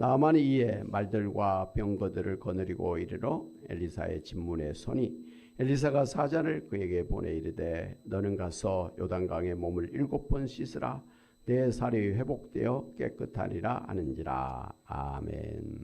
나아만이 이에 말들과 병거들을 거느리고 이르러 엘리사의 진문에 서니 엘리사가 사자를 그에게 보내 이르되 너는 가서 요단강에 몸을 7번 씻으라 내 살이 회복되어 깨끗하리라 하는지라. 아멘.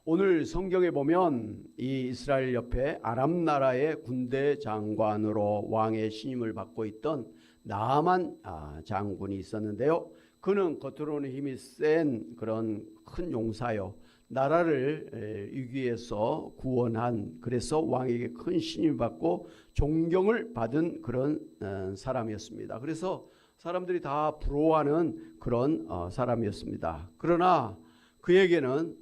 오늘 성경에 보면 이 이스라엘 옆에 아람 나라의 군대 장관으로 왕의 신임을 받고 있던 나아만 장군이 있었는데요. 그는 겉으로는 힘이 센 그런 큰 용사요, 나라를 위기에서 구원한, 그래서 왕에게 큰 신임을 받고 존경을 받은 그런 사람이었습니다. 그래서 사람들이 다 부러워하는 그런 사람이었습니다. 그러나 그에게는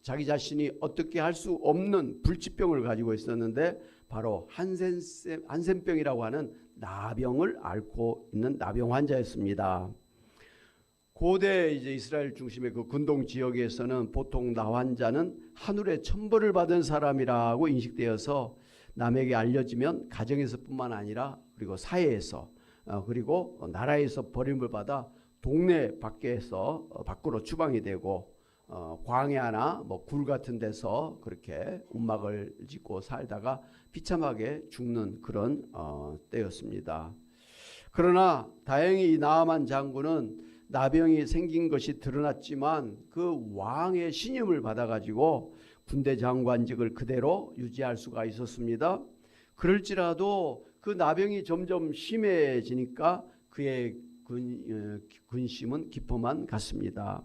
자기 자신이 어떻게 할 수 없는 불치병을 가지고 있었는데 바로 한센병이라고 하는 나병을 앓고 있는 나병 환자였습니다. 고대 이제 이스라엘 중심의 그 근동 지역에서는 보통 나 환자는 하늘의 천벌을 받은 사람이라고 인식되어서 남에게 알려지면 가정에서뿐만 아니라 그리고 사회에서 그리고 나라에서 버림을 받아 동네 밖에서 밖으로 추방이 되고 광야나 굴 같은 데서 그렇게 움막을 짓고 살다가 비참하게 죽는 그런 때였습니다. 그러나 다행히 이 나아만 장군은 나병이 생긴 것이 드러났지만 그 왕의 신임을 받아가지고 군대 장관직을 그대로 유지할 수가 있었습니다. 그럴지라도 그 나병이 점점 심해지니까 그의 근심은 깊어만 갔습니다.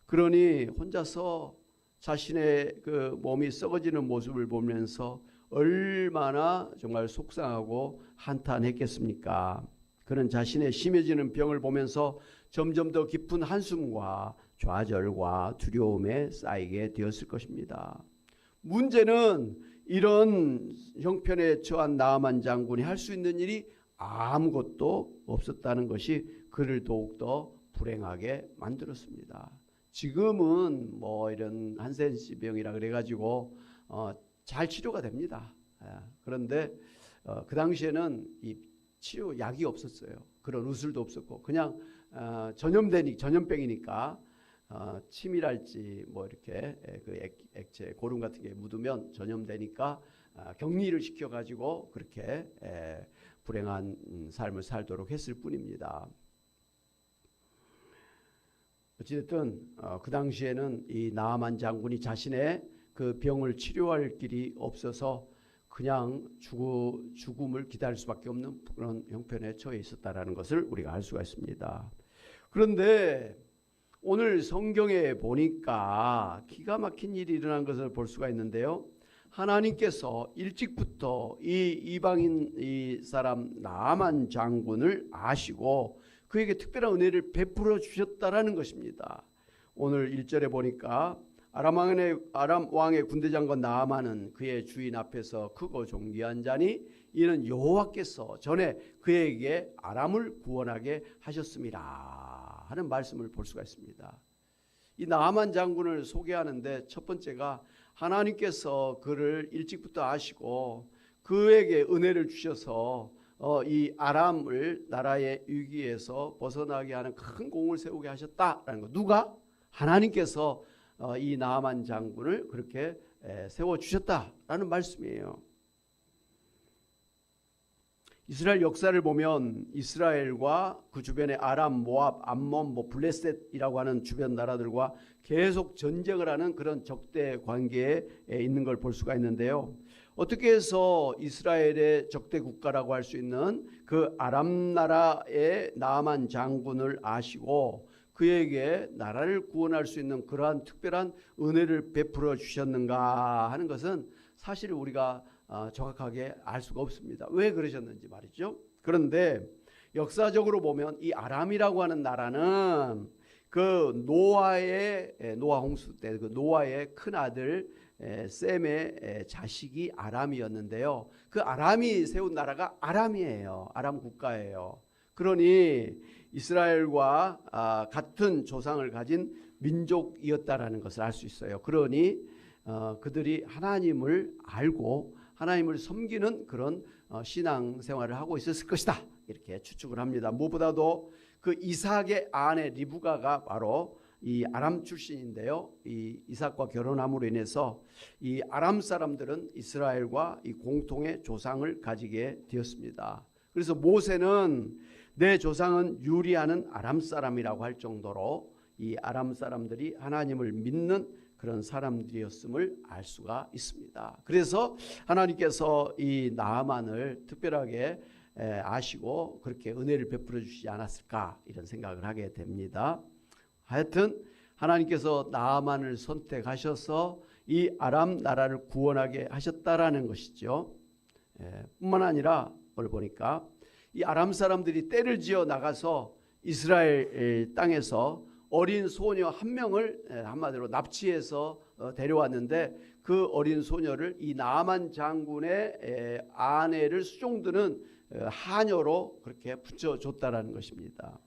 그러니 혼자서 자신의 그 몸이 썩어지는 모습을 보면서 얼마나 정말 속상하고 한탄했겠습니까? 그는 자신의 심해지는 병을 보면서 점점 더 깊은 한숨과 좌절과 두려움에 쌓이게 되었을 것입니다. 문제는 이런 형편에 처한 나아만 장군이 할 수 있는 일이 아무것도 없었다는 것이 그를 더욱더 불행하게 만들었습니다. 지금은 이런 한센병이라 그래가지고 잘 치료가 됩니다. 그런데 그 당시에는 이 치료 약이 없었어요. 그런 의술도 없었고 그냥 전염병이니까 침이랄지 이렇게 그 액체 고름 같은 게 묻으면 전염되니까 격리를 시켜가지고 그렇게 불행한 삶을 살도록 했을 뿐입니다. 어찌됐든 그 당시에는 이 나아만 장군이 자신의 그 병을 치료할 길이 없어서 그냥 죽음을 기다릴 수밖에 없는 그런 형편에 처해 있었다라는 것을 우리가 알 수가 있습니다. 그런데 오늘 성경에 보니까 기가 막힌 일이 일어난 것을 볼 수가 있는데요. 하나님께서 일찍부터 이 이방인 이 사람 나아만 장군을 아시고 그에게 특별한 은혜를 베풀어 주셨다라는 것입니다. 오늘 1절에 보니까 아람 왕의 군대 장관 나아만은 그의 주인 앞에서 크고 존귀한 자니 이는 여호와께서 전에 그에게 아람을 구원하게 하셨음이라 하는 말씀을 볼 수가 있습니다. 이 나아만 장군을 소개하는데 첫 번째가 하나님께서 그를 일찍부터 아시고 그에게 은혜를 주셔서 이 아람을 나라의 위기에서 벗어나게 하는 큰 공을 세우게 하셨다라는 것. 누가? 하나님께서 이 나아만 장군을 그렇게 세워주셨다라는 말씀이에요. 이스라엘 역사를 보면 이스라엘과 그 주변의 아람, 모압, 암몬, 블레셋이라고 하는 주변 나라들과 계속 전쟁을 하는 그런 적대 관계에 있는 걸 볼 수가 있는데요. 어떻게 해서 이스라엘의 적대 국가라고 할 수 있는 그 아람 나라의 나아만 장군을 아시고 그에게 나라를 구원할 수 있는 그러한 특별한 은혜를 베풀어 주셨는가 하는 것은 사실 우리가 정확하게 알 수가 없습니다. 왜 그러셨는지 말이죠. 그런데 역사적으로 보면 이 아람이라고 하는 나라는 그 노아 홍수 때 그 노아의 큰 아들 셈의 자식이 아람이었는데요. 그 아람이 세운 나라가 아람이에요. 아람 국가예요. 그러니 이스라엘과 같은 조상을 가진 민족이었다라는 것을 알 수 있어요. 그러니 그들이 하나님을 알고 하나님을 섬기는 그런 신앙 생활을 하고 있었을 것이다. 이렇게 추측을 합니다. 무엇보다도 그 이삭의 아내 리브가가 바로 이 아람 출신인데요. 이 이삭과 결혼함으로 인해서 이 아람 사람들은 이스라엘과 이 공통의 조상을 가지게 되었습니다. 그래서 모세는 내 조상은 유리하는 아람 사람이라고 할 정도로 이 아람 사람들이 하나님을 믿는 그런 사람들이었음을 알 수가 있습니다. 그래서 하나님께서 이 나아만을 특별하게 아시고 그렇게 은혜를 베풀어 주시지 않았을까 이런 생각을 하게 됩니다. 하여튼 하나님께서 나아만을 선택하셔서 이 아람 나라를 구원하게 하셨다라는 것이죠. 뿐만 아니라 오늘 보니까 이 아람 사람들이 떼를 지어 나가서 이스라엘 땅에서 어린 소녀 한 명을 한마디로 납치해서 데려왔는데 그 어린 소녀를 이 나아만 장군의 아내를 수종드는 하녀로 그렇게 붙여줬다라는 것입니다.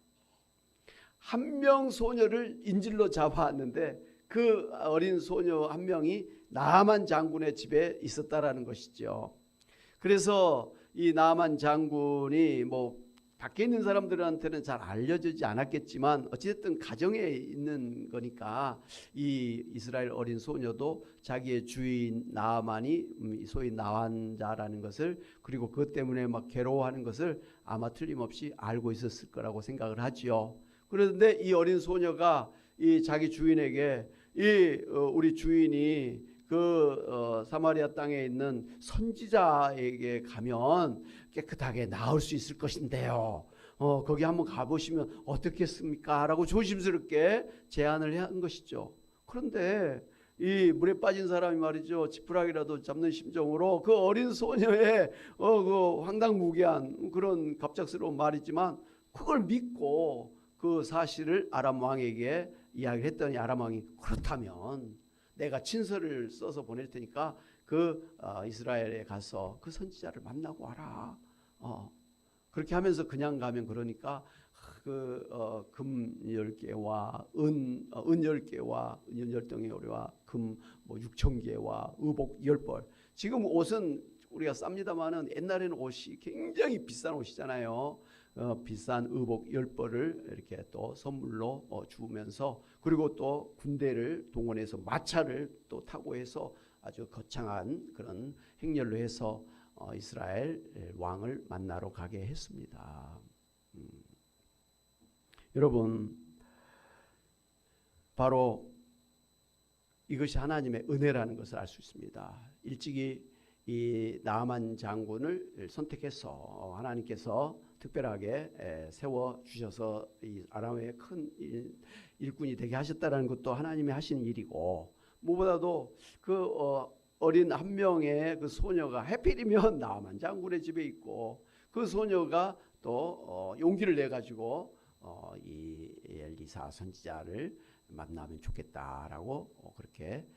한 명 소녀를 인질로 잡아왔는데 그 어린 소녀 한 명이 나아만 장군의 집에 있었다라는 것이죠. 그래서 이 나아만 장군이 뭐 밖에 있는 사람들한테는 잘 알려지지 않았겠지만 어찌됐든 가정에 있는 거니까 이 이스라엘 어린 소녀도 자기의 주인 나아만이 소위 나환자라는 것을 그리고 그것 때문에 막 괴로워하는 것을 아마 틀림없이 알고 있었을 거라고 생각을 하지요. 그런데 이 어린 소녀가 이 자기 주인에게 우리 주인이 그 사마리아 땅에 있는 선지자에게 가면 깨끗하게 나을 수 있을 것인데요. 거기 한번 가보시면 어떻겠습니까? 라고 조심스럽게 제안을 한 것이죠. 그런데 이 물에 빠진 사람이 말이죠. 지푸라기라도 잡는 심정으로 그 어린 소녀의 그 황당무계한 그런 갑작스러운 말이지만 그걸 믿고 그 사실을 아람 왕에게 이야기를 했더니 아람 왕이 그렇다면 내가 친서를 써서 보낼 테니까 그 이스라엘에 가서 그 선지자를 만나고 와라. 그렇게 하면서 그냥 가면 그러니까 금 10개와 은 10개와 은 10덩어리와 금 뭐 6,000개와 의복 10벌. 지금 옷은 우리가 쌉니다마는 옛날에는 옷이 굉장히 비싼 옷이잖아요. 비싼 의복 10벌을 이렇게 또 선물로 주면서 그리고 또 군대를 동원해서 마차를 또 타고 해서 아주 거창한 그런 행렬로 해서 이스라엘 왕을 만나러 가게 했습니다. 여러분 바로 이것이 하나님의 은혜라는 것을 알 수 있습니다. 일찍이 이 나아만 장군을 선택해서 하나님께서 특별하게 세워 주셔서 이 아람의 큰 일꾼이 되게 하셨다라는 것도 하나님이 하신 일이고 무엇보다도 그 어린 한 명의 그 소녀가 해필이면 나아만 장군의 집에 있고 그 소녀가 또 용기를 내 가지고 이 엘리사 선지자를 만나면 좋겠다라고 그렇게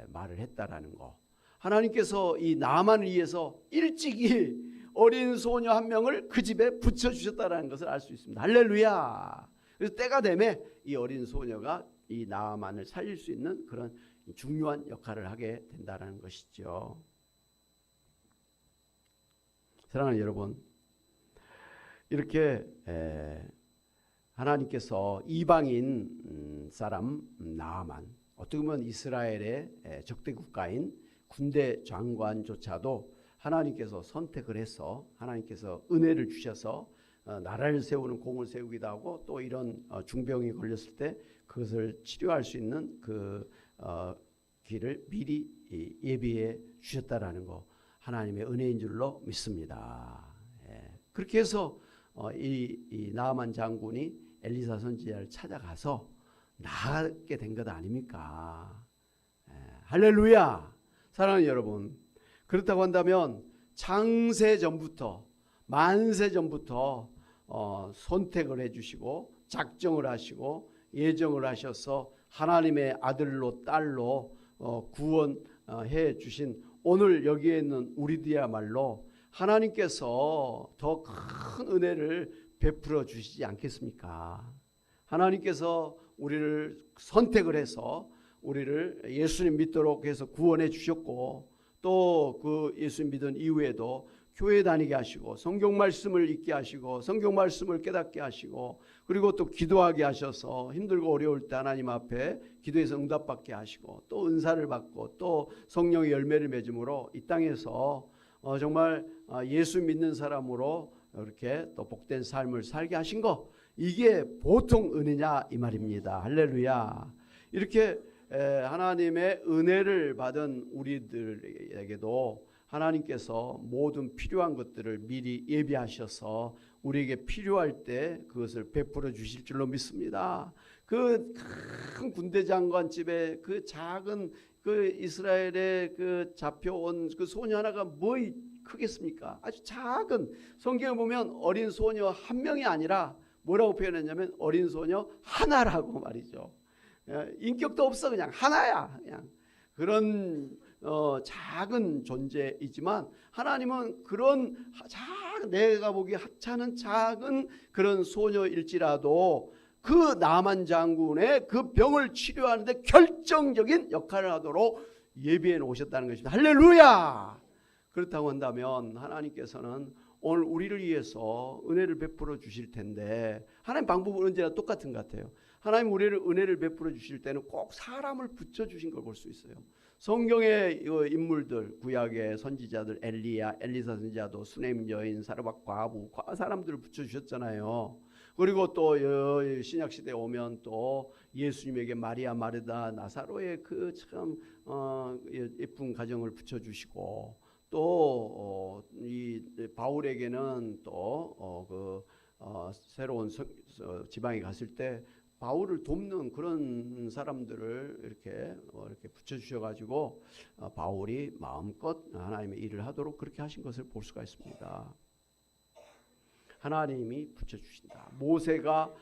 말을 했다라는 거. 하나님께서 이 나아만을 위해서 일찍이 어린 소녀 한 명을 그 집에 붙여주셨다는 것을 알 수 있습니다. 할렐루야. 그래서 때가 되면 이 어린 소녀가 이 나아만을 살릴 수 있는 그런 중요한 역할을 하게 된다는 것이죠. 사랑하는 여러분, 이렇게 하나님께서 이방인 사람 나아만, 어떻게 보면 이스라엘의 적대 국가인 군대 장관조차도 하나님께서 선택을 해서 하나님께서 은혜를 주셔서 나라를 세우는 공을 세우기도 하고 또 이런 중병이 걸렸을 때 그것을 치료할 수 있는 그 길을 미리 예비해 주셨다라는 거 하나님의 은혜인 줄로 믿습니다. 그렇게 해서 이 나아만 장군이 엘리사 선지자를 찾아가서 나가게 된 것 아닙니까? 할렐루야. 사랑하는 여러분, 그렇다고 한다면 창세 전부터 만세 전부터 선택을 해주시고 작정을 하시고 예정을 하셔서 하나님의 아들로 딸로 구원해 주신 오늘 여기에 있는 우리들이야말로 하나님께서 더 큰 은혜를 베풀어 주시지 않겠습니까? 하나님께서 우리를 선택을 해서 우리를 예수님 믿도록 해서 구원해 주셨고 또 그 예수님 믿은 이후에도 교회 다니게 하시고 성경 말씀을 읽게 하시고 성경 말씀을 깨닫게 하시고 그리고 또 기도하게 하셔서 힘들고 어려울 때 하나님 앞에 기도해서 응답받게 하시고 또 은사를 받고 또 성령의 열매를 맺음으로 이 땅에서 정말 예수 믿는 사람으로 이렇게 또 복된 삶을 살게 하신 거, 이게 보통 은혜냐 이 말입니다. 할렐루야. 이렇게 하나님의 은혜를 받은 우리들에게도 하나님께서 모든 필요한 것들을 미리 예비하셔서 우리에게 필요할 때 그것을 베풀어 주실 줄로 믿습니다. 그 큰 군대 장관 집에 그 작은 그 이스라엘의 그 잡혀온 그 소녀 하나가 뭐 크겠습니까? 아주 작은, 성경에 보면 어린 소녀 한 명이 아니라 뭐라고 표현했냐면 어린 소녀 하나라고 말이죠. 인격도 없어, 그냥 하나야. 그냥 그런 작은 존재이지만 하나님은 그런 내가 보기에 하찮은 작은 그런 소녀일지라도 그 나만 장군의 그 병을 치료하는데 결정적인 역할을 하도록 예비해 놓으셨다는 것입니다. 할렐루야. 그렇다고 한다면 하나님께서는 오늘 우리를 위해서 은혜를 베풀어 주실 텐데, 하나님 방법은 언제나 똑같은 것 같아요. 하나님 우리를 은혜를 베풀어 주실 때는 꼭 사람을 붙여주신 걸 볼 수 있어요. 성경의 인물들, 구약의 선지자들, 엘리야, 엘리사 선지자도 수넴 여인, 사르밧 과부, 사람들을 붙여주셨잖아요. 그리고 또 신약 시대에 오면 또 예수님에게 마리아, 마르다, 나사로의 그 참 예쁜 가정을 붙여주시고, 또 이 바울에게는 또 새로운 지방에 갔을 때 바울을 돕는 그런 사람들을 이렇게 붙여주셔가지고 바울이 마음껏 하나님의 일을 하도록 그렇게 하신 것을 볼 수가 있습니다. 하나님이 붙여주신다. 모세가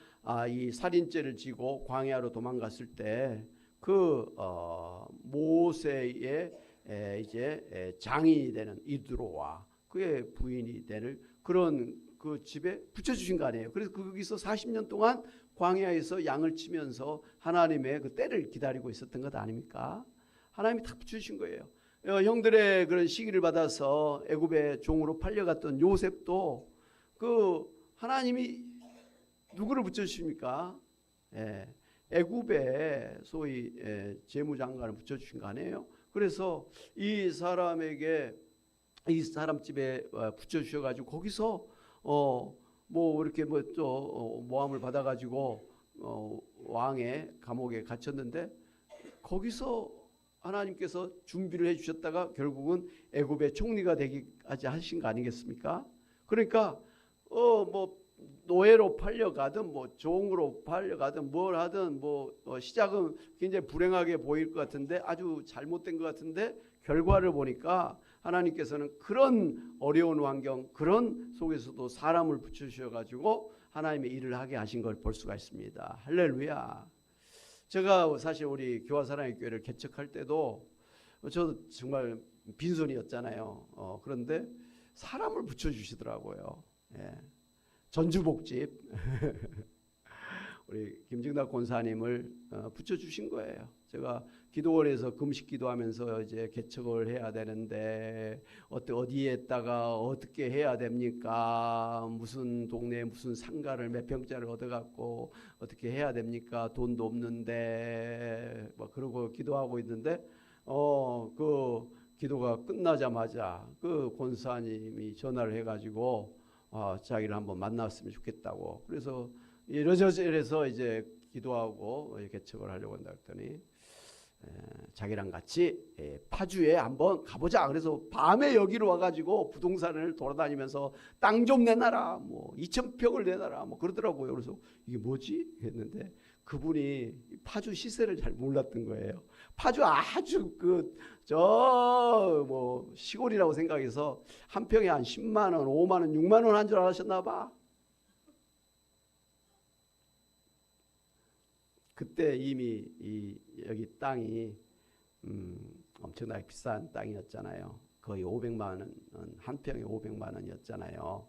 이 살인죄를 지고 광야로 도망갔을 때 그 모세의 이제 장인이 되는 이드로와 그의 부인이 되는 그런 그 집에 붙여주신 거 아니에요. 그래서 거기서 40년 동안 광야에서 양을 치면서 하나님의 그 때를 기다리고 있었던 것 아닙니까? 하나님이 다 붙여주신 거예요. 형들의 그런 시기를 받아서 애굽의 종으로 팔려갔던 요셉도 그 하나님이 누구를 붙여주십니까? 애굽의 소위 재무장관을 붙여주신 거 아니에요? 그래서 이 사람에게 이 사람 집에 붙여주셔가지고 거기서 뭐 이렇게 뭐 또 모함을 받아가지고 왕의 감옥에 gat혔는데 거기서 하나님께서 준비를 해주셨다가 결국은 애굽의 총리가 되기까지 하신 거 아니겠습니까? 그러니까 뭐 노예로 팔려가든 뭐 종으로 팔려가든 뭘 하든 뭐 시작은 굉장히 불행하게 보일 것 같은데 아주 잘못된 것 같은데 결과를 보니까 하나님께서는 그런 어려운 환경, 그런 속에서도 사람을 붙여주셔가지고 하나님의 일을 하게 하신 걸 볼 수가 있습니다. 할렐루야. 제가 사실 우리 교화 사랑의 교회를 개척할 때도 저도 정말 빈손이었잖아요. 그런데 사람을 붙여주시더라고요. 전주복집 우리 김증답 권사님을 붙여주신 거예요. 제가 기도원에서 금식 기도하면서 이제 개척을 해야 되는데 어디에다가 어떻게 해야 됩니까? 무슨 동네에 무슨 상가를 몇 평짜리를 얻어갖고 어떻게 해야 됩니까? 돈도 없는데 막 그러고 기도하고 있는데 그 기도가 끝나자마자 그 권사님이 전화를 해가지고 자기를 한번 만났으면 좋겠다고. 그래서 이러저러해서 이제 기도하고 개척을 하려고 한다 했더니 자기랑 같이 파주에 한번 가보자. 그래서 밤에 여기로 와가지고 부동산을 돌아다니면서 땅 좀 내놔라, 뭐 2,000평을 내놔라, 뭐 그러더라고요. 그래서 이게 뭐지? 했는데 그분이 파주 시세를 잘 몰랐던 거예요. 파주 아주 뭐 시골이라고 생각해서 한 평에 한 10만 원, 5만 원, 6만 원 한 줄 아셨나 봐. 그때 이미 여기 땅이 엄청나게 비싼 땅이었잖아요. 거의 500만 원, 한 평에 500만 원이었잖아요.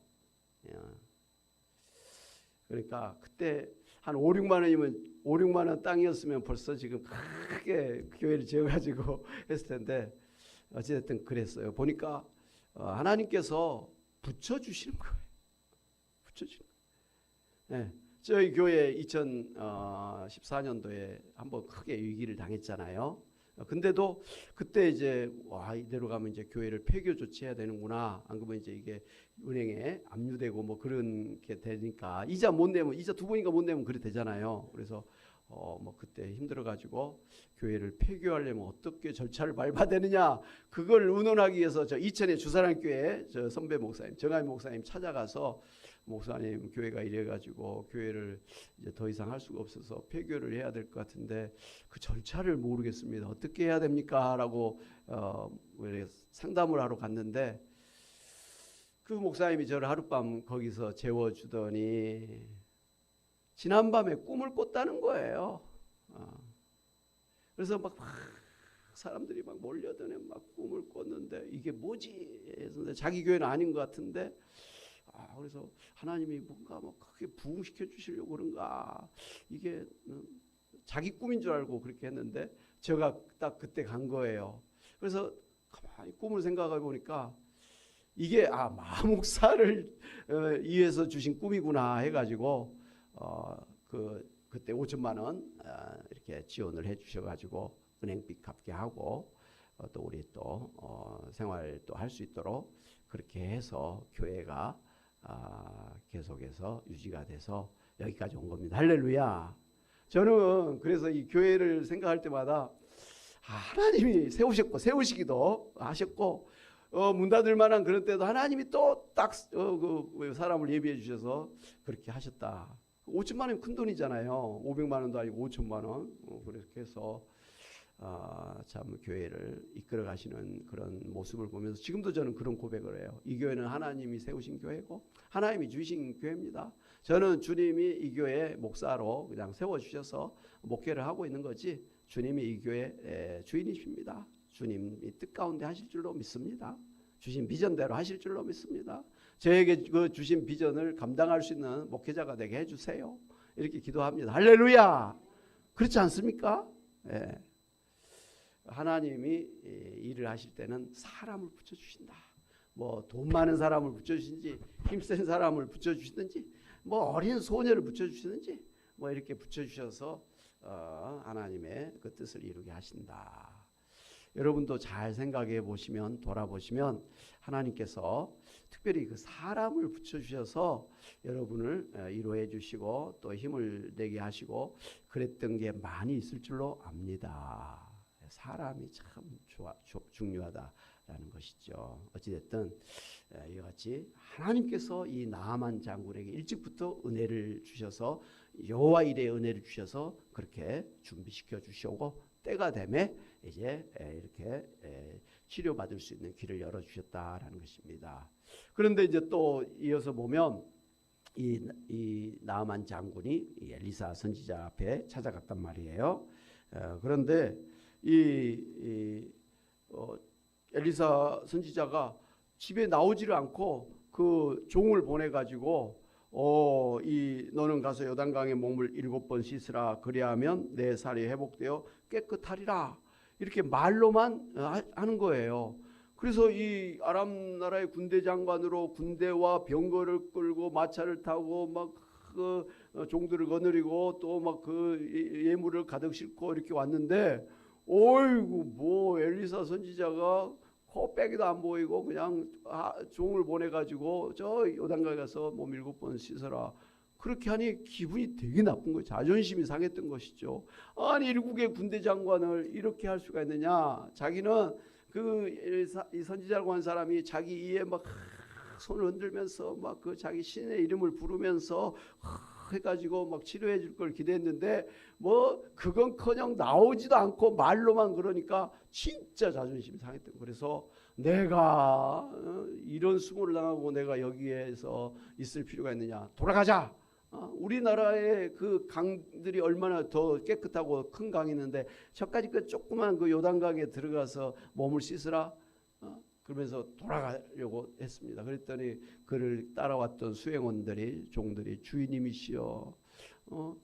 그러니까 그때 한 5, 6만 원이면 5, 6만 원 땅이었으면 벌써 지금 크게 교회를 지어가지고 했을 텐데 어쨌든 그랬어요. 보니까 하나님께서 붙여주시는 거예요. 붙여주는 거예요. 네. 저희 교회 2014년도에 한번 크게 위기를 당했잖아요. 근데도 그때 이제 와 이대로 가면 이제 교회를 폐교 조치해야 되는구나. 안 그러면 이제 이게 은행에 압류되고 뭐 그런 게 되니까 이자 못 내면 이자 두 번인가 못 내면 그래 되잖아요. 그래서 뭐 그때 힘들어가지고 교회를 폐교하려면 어떻게 절차를 밟아야 되느냐 그걸 의논하기 위해서 저 이천의 주사랑교회 저 선배 목사님 정하임 목사님 찾아가서 목사님 교회가 이래가지고 교회를 이제 더 이상 할 수가 없어서 폐교를 해야 될 것 같은데 그 절차를 모르겠습니다. 어떻게 해야 됩니까? 라고 상담을 하러 갔는데 그 목사님이 저를 하룻밤 거기서 재워주더니 지난밤에 꿈을 꿨다는 거예요. 그래서 막 사람들이 막 몰려드네 막 꿈을 꿨는데 이게 뭐지? 해서 자기 교회는 아닌 것 같은데 그래서 하나님이 뭔가 뭐 크게 부흥시켜 주시려고 그런가 이게 자기 꿈인 줄 알고 그렇게 했는데 제가 딱 그때 간 거예요. 그래서 가만히 꿈을 생각해 보니까 이게 마목사를 위해서 주신 꿈이구나 해가지고 그때 5천만 원 이렇게 지원을 해주셔가지고 은행빚 갚게 하고 또 우리 또 생활도 할 수 있도록 그렇게 해서 교회가 계속해서 유지가 돼서 여기까지 온 겁니다. 할렐루야. 저는 그래서 이 교회를 생각할 때마다 하나님이 세우셨고 세우시기도 하셨고 문 닫을 만한 그런 때도 하나님이 또 딱 그 사람을 예비해 주셔서 그렇게 하셨다. 5천만 원이 큰 돈이잖아요. 500만 원도 아니고 5천만 원. 그렇게 해서 참 교회를 이끌어 가시는 그런 모습을 보면서 지금도 저는 그런 고백을 해요. 이 교회는 하나님이 세우신 교회고 하나님이 주신 교회입니다. 저는 주님이 이 교회 목사로 그냥 세워주셔서 목회를 하고 있는 거지 주님이 이 교회 주인이십니다. 주님이 뜻 가운데 하실 줄로 믿습니다. 주신 비전대로 하실 줄로 믿습니다. 저에게 그 주신 비전을 감당할 수 있는 목회자가 되게 해주세요. 이렇게 기도합니다. 할렐루야. 그렇지 않습니까? 예. 하나님이 일을 하실 때는 사람을 붙여주신다. 뭐 돈 많은 사람을 붙여주신지 힘센 사람을 붙여주시든지 뭐 어린 소녀를 붙여주시든지 뭐 이렇게 붙여주셔서 하나님의 그 뜻을 이루게 하신다. 여러분도 잘 생각해 보시면 돌아보시면 하나님께서 특별히 그 사람을 붙여주셔서 여러분을 위로해 주시고 또 힘을 내게 하시고 그랬던 게 많이 있을 줄로 압니다. 사람이 참 중요하다라는 것이죠. 어찌됐든 이와 같이 하나님께서 이 나아만 장군에게 일찍부터 은혜를 주셔서 여호와 일의 은혜를 주셔서 그렇게 준비시켜 주시고 때가 되매 이제 이렇게 치료받을 수 있는 길을 열어주셨다라는 것입니다. 그런데 이제 또 이어서 보면 이 나아만 장군이 엘리사 선지자 앞에 찾아갔단 말이에요. 그런데 엘리사 선지자가 집에 나오지를 않고 그 종을 보내가지고 너는 가서 요단강에 몸을 7번 씻으라 그리하면 내 살이 회복되어 깨끗하리라 이렇게 말로만 하는 거예요. 그래서 이 아람 나라의 군대 장관으로 군대와 병거를 끌고 마차를 타고 막 그 종들을 거느리고 또 막 그 예물을 가득 싣고 이렇게 왔는데 어이구 뭐 엘리사 선지자가 코빼기도 안 보이고 그냥 종을 보내가지고 저 요단강에 가서 몸 7번 씻어라 그렇게 하니 기분이 되게 나쁜 거예요. 자존심이 상했던 것이죠. 아니 일국의 군대 장관을 이렇게 할 수가 있느냐. 자기는 이 선지자라고 한 사람이 자기 이에 막 손을 흔들면서 막 그 자기 신의 이름을 부르면서 해가지고 막 치료해 줄 걸 기대했는데 뭐 그건커녕 나오지도 않고 말로만 그러니까 진짜 자존심이 상했던. 그래서 내가 이런 수모를 당하고 내가 여기에서 있을 필요가 있느냐. 돌아가자. 우리나라의 그 강들이 얼마나 더 깨끗하고 큰 강이 있는데 저까지 그 조그만 그 요단강에 들어가서 몸을 씻으라. 그러면서 돌아가려고 했습니다. 그랬더니 그를 따라왔던 수행원들이 종들이 주인님이시여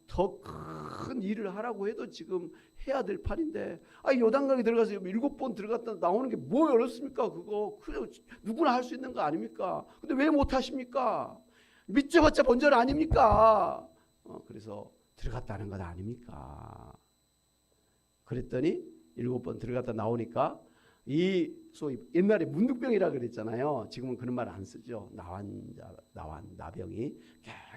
더 큰 일을 하라고 해도 지금 해야 될 판인데, 요단강에 들어가서 7번 들어갔다 나오는 게 뭐 어렵습니까? 그거 누구나 할 수 있는 거 아닙니까? 근데 왜 못 하십니까? 믿져봤자 본전 아닙니까? 그래서 들어갔다는 것 아닙니까? 그랬더니 7번 들어갔다 나오니까 이 소위 옛날에 문득병이라 그랬잖아요. 지금은 그런 말 안 쓰죠. 나병이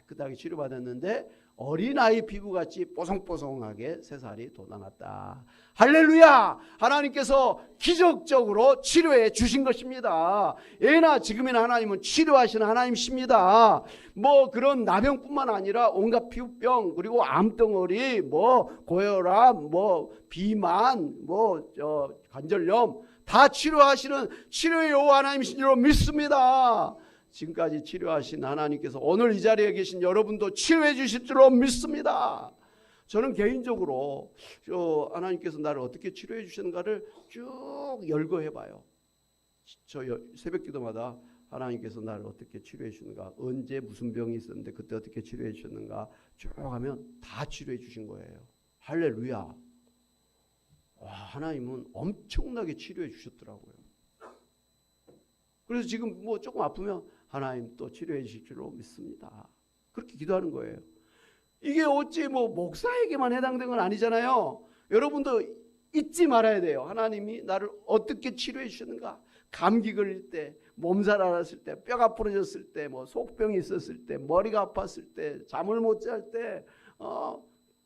깨끗하게 치료받았는데 어린아이 피부같이 뽀송뽀송하게 새살이 돋아났다. 할렐루야! 하나님께서 기적적으로 치료해 주신 것입니다. 예나 지금이나 하나님은 치료하시는 하나님이십니다. 뭐 그런 나병뿐만 아니라 온갖 피부병, 그리고 암덩어리, 뭐 고혈압, 뭐 비만, 뭐 관절염 다 치료하시는 치료의 여호와 하나님이신 줄 믿습니다. 지금까지 치료하신 하나님께서 오늘 이 자리에 계신 여러분도 치료해 주실 줄로 믿습니다. 저는 개인적으로 하나님께서 나를 어떻게 치료해 주시는가를 쭉 열거해 봐요. 저 새벽 기도마다 하나님께서 나를 어떻게 치료해 주는가, 언제 무슨 병이 있었는데 그때 어떻게 치료해 주셨는가 쭉 하면 다 치료해 주신 거예요. 할렐루야. 와, 하나님은 엄청나게 치료해 주셨더라고요. 그래서 지금 뭐 조금 아프면 하나님 또 치료해 주실 줄로 믿습니다. 그렇게 기도하는 거예요. 이게 어찌 뭐 목사에게만 해당된 건 아니잖아요. 여러분도 잊지 말아야 돼요. 하나님이 나를 어떻게 치료해 주셨는가. 감기 걸릴 때, 몸살 앓았을 때, 뼈가 부러졌을 때, 뭐 속병이 있었을 때, 머리가 아팠을 때, 잠을 못 잘 때,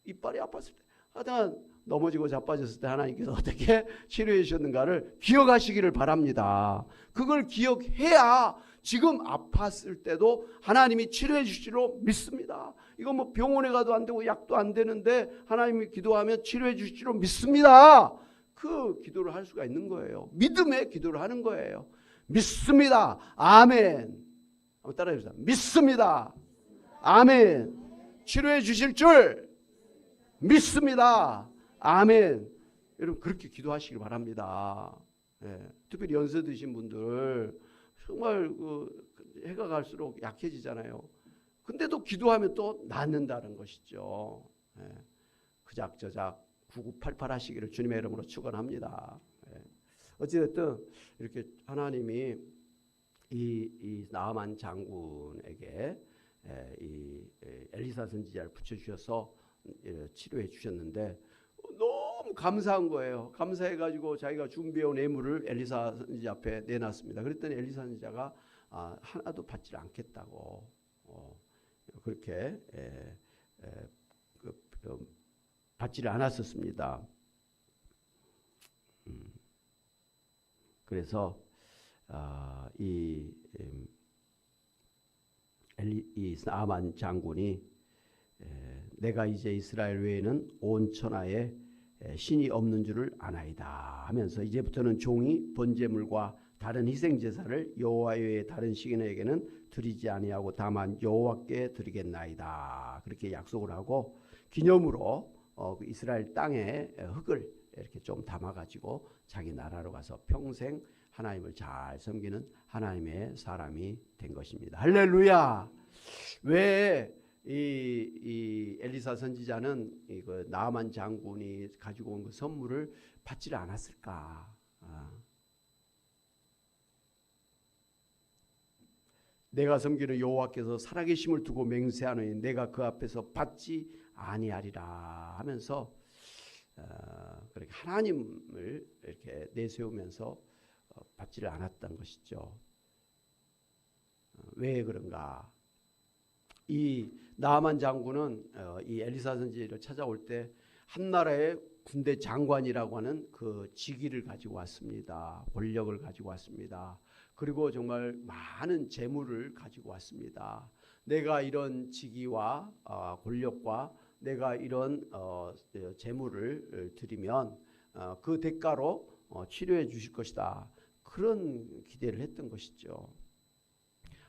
이빨이 아팠을 때, 하여튼 넘어지고 자빠졌을 때 하나님께서 어떻게 치료해 주셨는가를 기억하시기를 바랍니다. 그걸 기억해야 지금 아팠을 때도 하나님이 치료해 주시기로 믿습니다. 이거 뭐 병원에 가도 안 되고 약도 안 되는데 하나님이 기도하면 치료해 주시기로 믿습니다. 그 기도를 할 수가 있는 거예요. 믿음의 기도를 하는 거예요. 믿습니다. 아멘. 한번 따라해 주세요. 믿습니다. 아멘. 치료해 주실 줄 믿습니다. 아멘. 여러분 그렇게 기도하시길 바랍니다. 특별히 연세 드신 분들 정말 해가 갈수록 약해지잖아요. 근데도 기도하면 또 낫는다는 것이죠. 그작저작 9988 하시기를 주님의 이름으로 축원합니다. 어찌됐든 이렇게 하나님이 이 나아만 장군에게 이 엘리사 선지자를 붙여주셔서 치료해 주셨는데 너무 감사한 거예요. 감사해가지고 자기가 준비해온 예물을 엘리사 선지자 앞에 내놨습니다. 그랬더니 엘리사 선지자가 하나도 받지 않겠다고 그렇게 받지를 않았었습니다. 그래서 이 나아만 장군이 내가 이제 이스라엘 외에는 온 천하에 신이 없는 줄을 아나이다 하면서 이제부터는 종이 번제물과 다른 희생제사를 여호와 외에 다른 시인에게는 드리지 아니하고 다만 여호와께 드리겠나이다. 그렇게 약속을 하고 기념으로 이스라엘 땅에 흙을 이렇게 좀 담아가지고 자기 나라로 가서 평생 하나님을 잘 섬기는 하나님의 사람이 된 것입니다. 할렐루야. 왜 이 엘리사 선지자는 그 나아만 장군이 가지고 온 그 선물을 받지를 않았을까? 내가 섬기는 여호와께서 살아계심을 두고 맹세하노니 내가 그 앞에서 받지 아니하리라 하면서 그렇게 하나님을 이렇게 내세우면서 받지를 않았던 것이죠. 왜 그런가? 이 나아만 장군은 이 엘리사 선지자를 찾아올 때 한 나라의 군대 장관이라고 하는 그 직위를 가지고 왔습니다. 권력을 가지고 왔습니다. 그리고 정말 많은 재물을 가지고 왔습니다. 내가 이런 직위와 권력과 내가 이런 재물을 드리면 그 대가로 치료해 주실 것이다. 그런 기대를 했던 것이죠.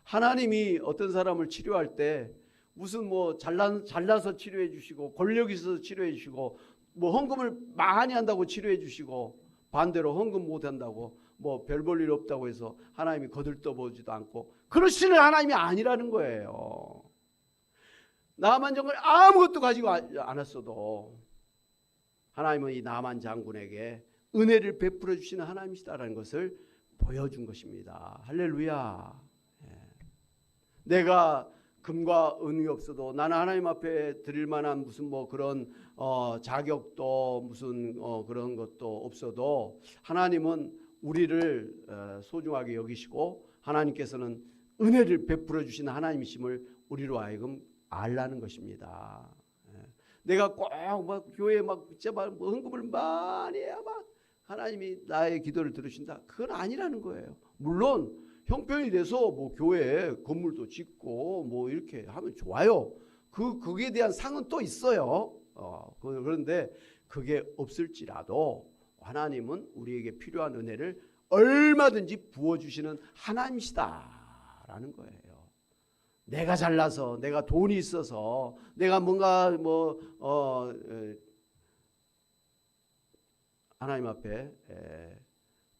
하나님이 어떤 사람을 치료할 때 무슨 뭐 잘나서 치료해 주시고 권력이 있어서 치료해 주시고 뭐 헌금을 많이 한다고 치료해 주시고 반대로 헌금 못 한다고 뭐 별 볼 일 없다고 해서 하나님이 거들떠보지도 않고 그러시는 하나님이 아니라는 거예요. 나만 장군 아무것도 가지고 않았어도 하나님은 이 나만 장군에게 은혜를 베풀어 주시는 하나님이시다라는 것을 보여준 것입니다. 할렐루야. 내가 금과 은이 없어도 나는 하나님 앞에 드릴 만한 무슨 뭐 그런 자격도 무슨 그런 것도 없어도 하나님은 우리를 소중하게 여기시고 하나님께서는 은혜를 베풀어 주시는 하나님이심을 우리로 하여금 알라는 것입니다. 내가 꼭 막 교회에 막 진짜 막 헌금을 많이 해야 막 하나님이 나의 기도를 들으신다. 그건 아니라는 거예요. 물론 형편이 돼서 뭐 교회에 건물도 짓고 뭐 이렇게 하면 좋아요. 거기에 대한 상은 또 있어요. 그런데 그게 없을지라도 하나님은 우리에게 필요한 은혜를 얼마든지 부어주시는 하나님이시다라는 거예요. 내가 잘나서, 내가 돈이 있어서, 내가 뭔가 하나님 앞에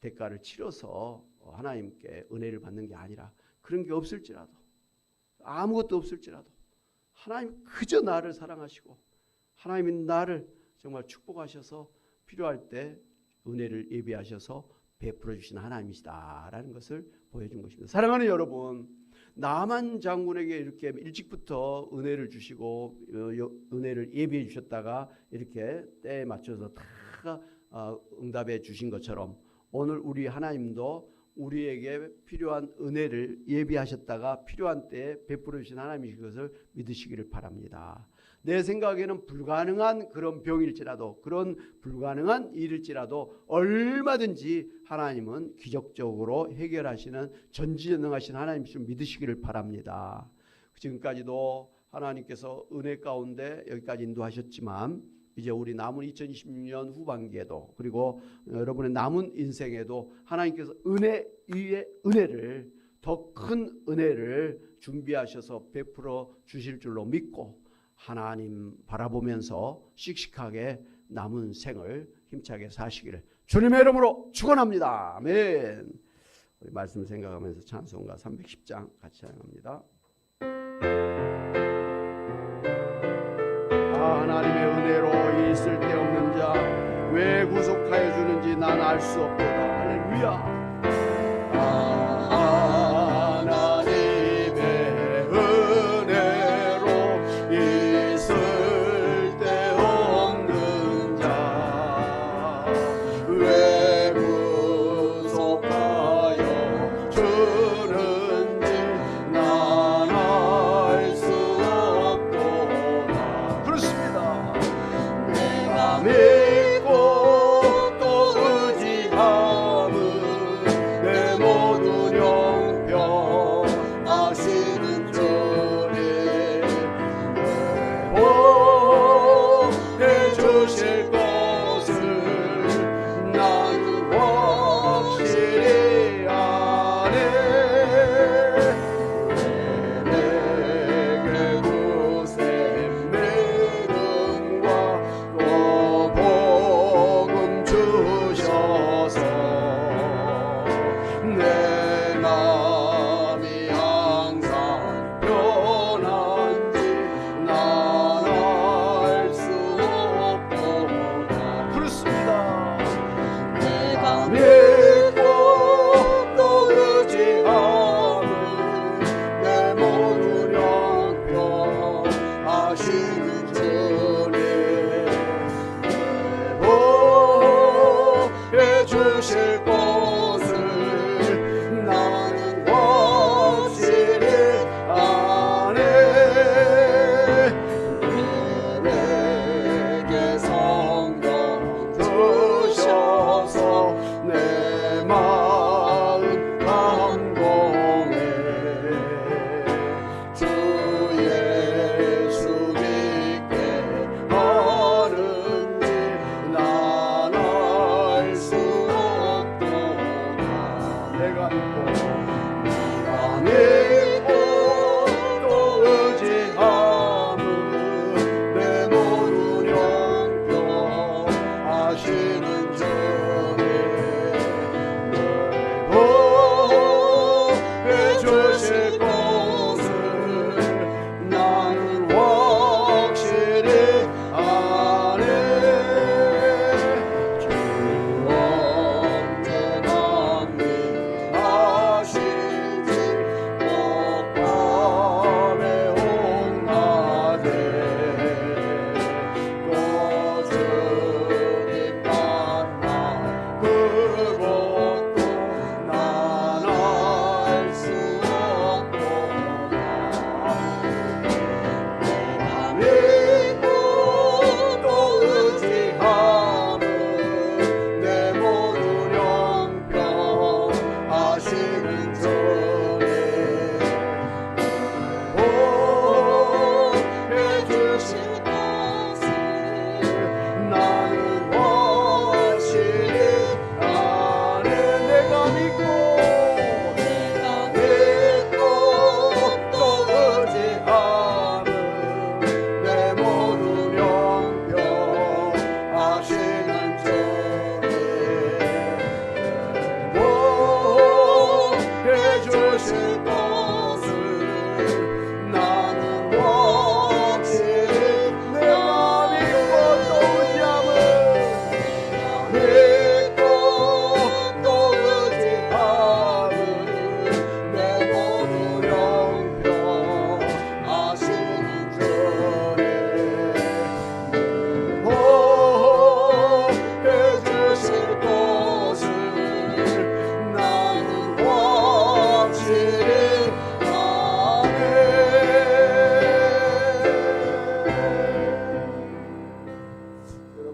대가를 치러서 하나님께 은혜를 받는 게 아니라 그런 게 없을지라도 아무것도 없을지라도 하나님 그저 나를 사랑하시고 하나님이 나를 정말 축복하셔서 필요할 때 은혜를 예비하셔서 베풀어 주시는 하나님이시다라는 것을 보여준 것입니다. 사랑하는 여러분, 나만 장군에게 이렇게 일찍부터 은혜를 주시고 은혜를 예비해 주셨다가 이렇게 때에 맞춰서 다 응답해 주신 것처럼 오늘 우리 하나님도 우리에게 필요한 은혜를 예비하셨다가 필요한 때에 베풀어 주신 하나님이신 것을 믿으시기를 바랍니다. 내 생각에는 불가능한 그런 병일지라도 그런 불가능한 일일지라도 얼마든지 하나님은 기적적으로 해결하시는 전지전능하신 하나님이신 줄 믿으시기를 바랍니다. 지금까지도 하나님께서 은혜 가운데 여기까지 인도하셨지만 이제 우리 남은 2026년 후반기에도 그리고 여러분의 남은 인생에도 하나님께서 은혜 위에 은혜를 더 큰 은혜를 준비하셔서 베풀어 주실 줄로 믿고 하나님 바라보면서 씩씩하게 남은 생을 힘차게 사시기를 주님의 이름으로 축원합니다. 아멘. 우리 말씀 생각하면서 찬송가 310장 같이 찬양합니다. 하나님의 은혜로 이 쓸데없는 자 왜 구속하여 주는지 난 알 수 없도다. 할렐루야. 주실 것을 나는 내